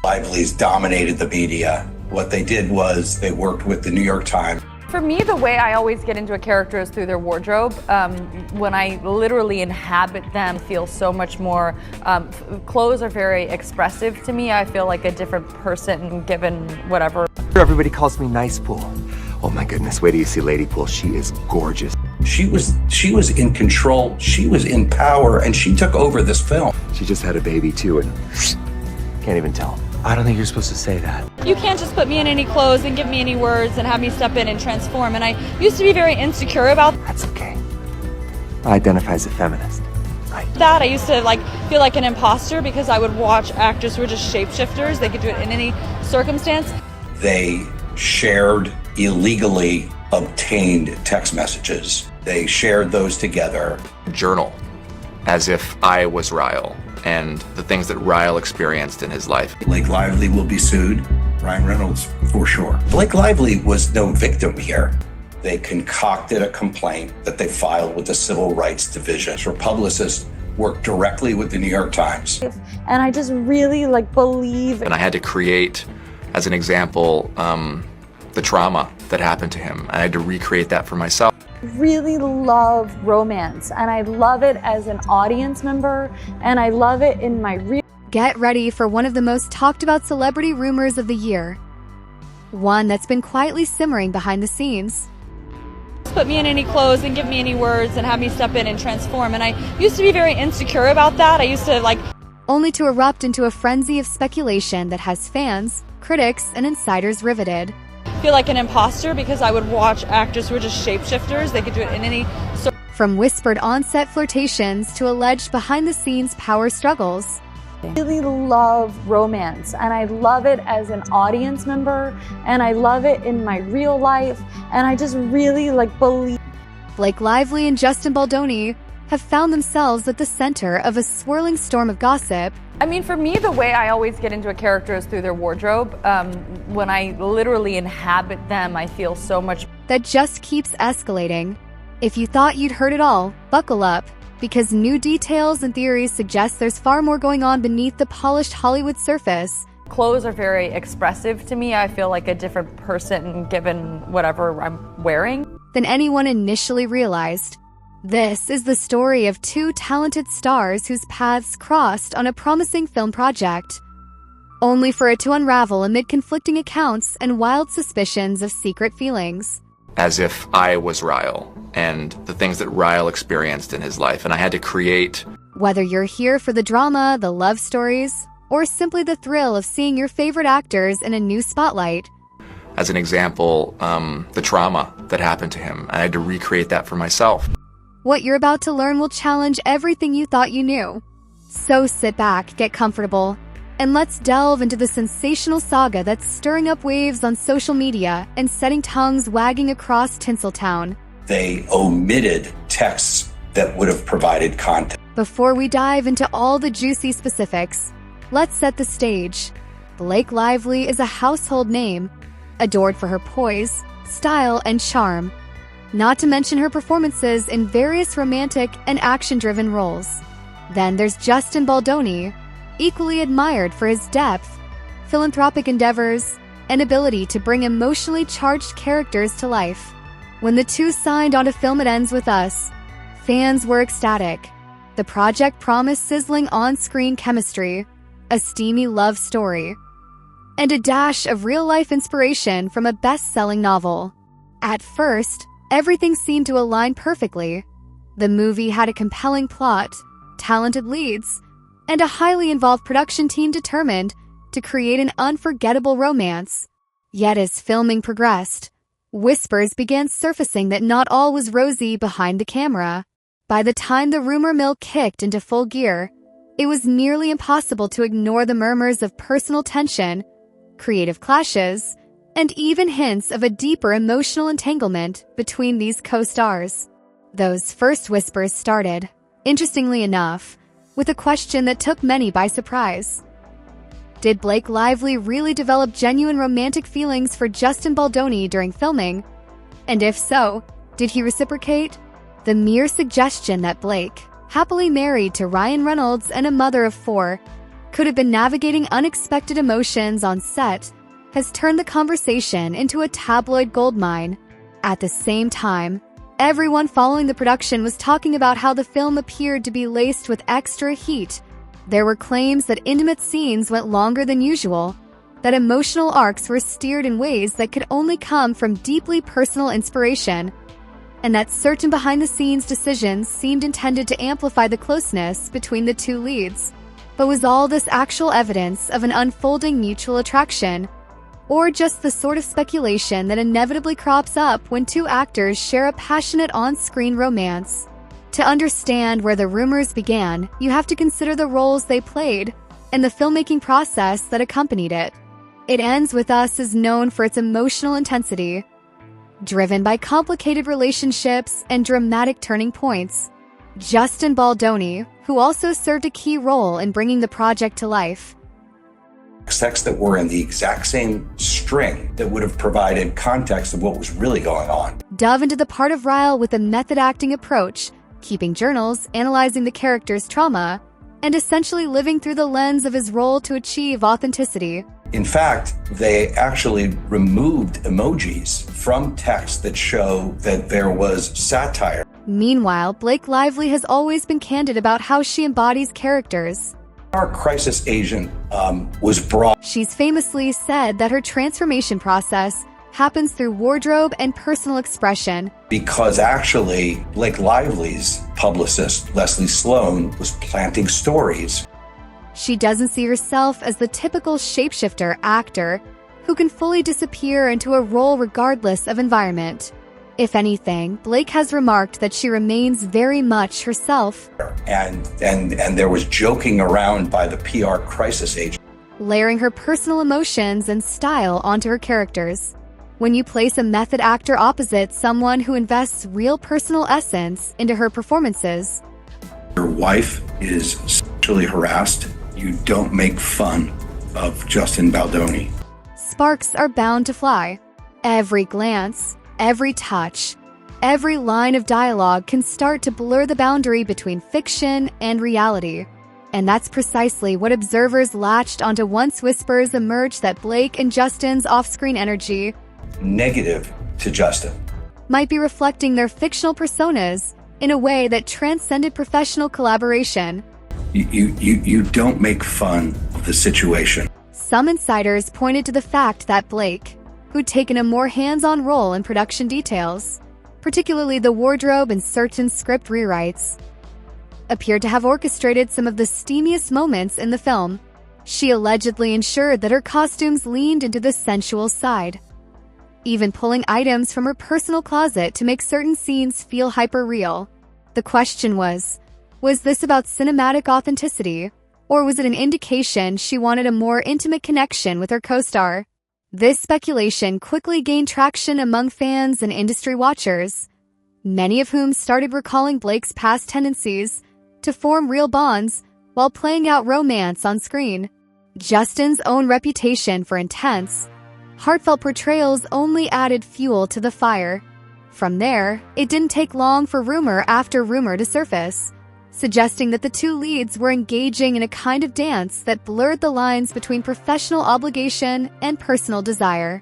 Lively's dominated the media. What they did was they worked with the New York Times. For me, the way I always get into a character is through their wardrobe. When I literally inhabit them, feel so much more. Clothes are very expressive to me. I feel like a different person given whatever. Everybody calls me Nice Pool. Oh my goodness, wait till you see Lady Pool. She is gorgeous. She was in control, she was in power, and she took over this film. She just had a baby too, and can't even tell. I don't think you're supposed to say that. You can't just put me in any clothes and give me any words and have me step in and transform. And I used to be very insecure about That's okay. I identify as a feminist, right? that. I used to feel like an imposter because I would watch actors who were just shapeshifters. They could do it in any circumstance. They shared illegally obtained text messages. They shared those together. Journal as if I was Ryle and the things that Ryle experienced in his life. Blake Lively will be sued. Ryan Reynolds, for sure. Blake Lively was no victim here. They concocted a complaint that they filed with the Civil Rights Division. Her publicist worked directly with the New York Times. And I just really believe. And I had to create, as an example, the trauma that happened to him. I had to recreate that for myself. Really love romance, and I love it as an audience member, and I love it in my real. Get ready for one of the most talked about celebrity rumors of the year. One that's been quietly simmering behind the scenes. Put me in any clothes and give me any words and have me step in and transform. And I used to be very insecure about that. I used to only to erupt into a frenzy of speculation that has fans, critics, and insiders riveted. feel like an imposter because I would watch actors who were just shapeshifters. They could do it in any. From whispered on-set flirtations to alleged behind-the-scenes power struggles. I really love romance, and I love it as an audience member, and I love it in my real life, and I just really believe. Blake Lively and Justin Baldoni have found themselves at the center of a swirling storm of gossip. I mean, for me, the way I always get into a character is through their wardrobe. When I literally inhabit them, I feel so much. That just keeps escalating. If you thought you'd heard it all, buckle up, because new details and theories suggest there's far more going on beneath the polished Hollywood surface. Clothes are very expressive to me. I feel like a different person given whatever I'm wearing. Than anyone initially realized. This is the story of two talented stars whose paths crossed on a promising film project, only for it to unravel amid conflicting accounts and wild suspicions of secret feelings. As if I was Ryle and the things that Ryle experienced in his life, and I had to create. Whether you're here for the drama, the love stories, or simply the thrill of seeing your favorite actors in a new spotlight. As an example, the trauma that happened to him. I had to recreate that for myself. What you're about to learn will challenge everything you thought you knew. So sit back, get comfortable, and let's delve into the sensational saga that's stirring up waves on social media and setting tongues wagging across Tinseltown. They omitted texts that would have provided context. Before we dive into all the juicy specifics, let's set the stage. Blake Lively is a household name, adored for her poise, style, and charm. Not to mention her performances in various romantic and action-driven roles. Then there's Justin Baldoni, equally admired for his depth, philanthropic endeavors, and ability to bring emotionally charged characters to life. When the two signed on to film It Ends With Us, fans were ecstatic. The project promised sizzling on-screen chemistry, a steamy love story, and a dash of real-life inspiration from a best-selling novel. At first, everything seemed to align perfectly. The movie had a compelling plot, talented leads, and a highly involved production team determined to create an unforgettable romance. Yet as filming progressed, whispers began surfacing that not all was rosy behind the camera. By the time the rumor mill kicked into full gear, it was nearly impossible to ignore the murmurs of personal tension, creative clashes, and even hints of a deeper emotional entanglement between these co-stars. Those first whispers started, interestingly enough, with a question that took many by surprise. Did Blake Lively really develop genuine romantic feelings for Justin Baldoni during filming? And if so, did he reciprocate? The mere suggestion that Blake, happily married to Ryan Reynolds and a mother of 4, could have been navigating unexpected emotions on set has turned the conversation into a tabloid goldmine. At the same time, everyone following the production was talking about how the film appeared to be laced with extra heat. There were claims that intimate scenes went longer than usual, that emotional arcs were steered in ways that could only come from deeply personal inspiration, and that certain behind-the-scenes decisions seemed intended to amplify the closeness between the two leads. But was all this actual evidence of an unfolding mutual attraction, or just the sort of speculation that inevitably crops up when two actors share a passionate on-screen romance? To understand where the rumors began, you have to consider the roles they played and the filmmaking process that accompanied it. It Ends With Us is known for its emotional intensity, driven by complicated relationships and dramatic turning points. Justin Baldoni, who also served a key role in bringing the project to life, Texts that were in the exact same string that would have provided context of what was really going on. dove into the part of Ryle with a method acting approach, keeping journals, analyzing the character's trauma, and essentially living through the lens of his role to achieve authenticity. In fact, they actually removed emojis from text that show that there was satire. Meanwhile, Blake Lively has always been candid about how she embodies characters. Our crisis agent was brought. She's famously said that her transformation process happens through wardrobe and personal expression. Because actually, Blake Lively's publicist, Leslie Sloan, was planting stories. She doesn't see herself as the typical shapeshifter actor who can fully disappear into a role regardless of environment. If anything, Blake has remarked that she remains very much herself. And there was joking around by the PR crisis agent. Layering her personal emotions and style onto her characters. When you place a method actor opposite someone who invests real personal essence into her performances, Your wife is sexually harassed. You don't make fun of Justin Baldoni. sparks are bound to fly. Every glance, every touch, every line of dialogue can start to blur the boundary between fiction and reality. And that's precisely what observers latched onto once whispers emerged that Blake and Justin's off-screen energy Negative to Justin. might be reflecting their fictional personas in a way that transcended professional collaboration. You don't make fun of the situation. Some insiders pointed to the fact that Blake, who'd taken a more hands-on role in production details, particularly the wardrobe and certain script rewrites, appeared to have orchestrated some of the steamiest moments in the film. She allegedly ensured that her costumes leaned into the sensual side, even pulling items from her personal closet to make certain scenes feel hyper-real. The question was this about cinematic authenticity, or was it an indication she wanted a more intimate connection with her co-star? This speculation quickly gained traction among fans and industry watchers, many of whom started recalling Blake's past tendencies to form real bonds while playing out romance on screen. Justin's own reputation for intense, heartfelt portrayals only added fuel to the fire. From there, it didn't take long for rumor after rumor to surface, suggesting that the two leads were engaging in a kind of dance that blurred the lines between professional obligation and personal desire.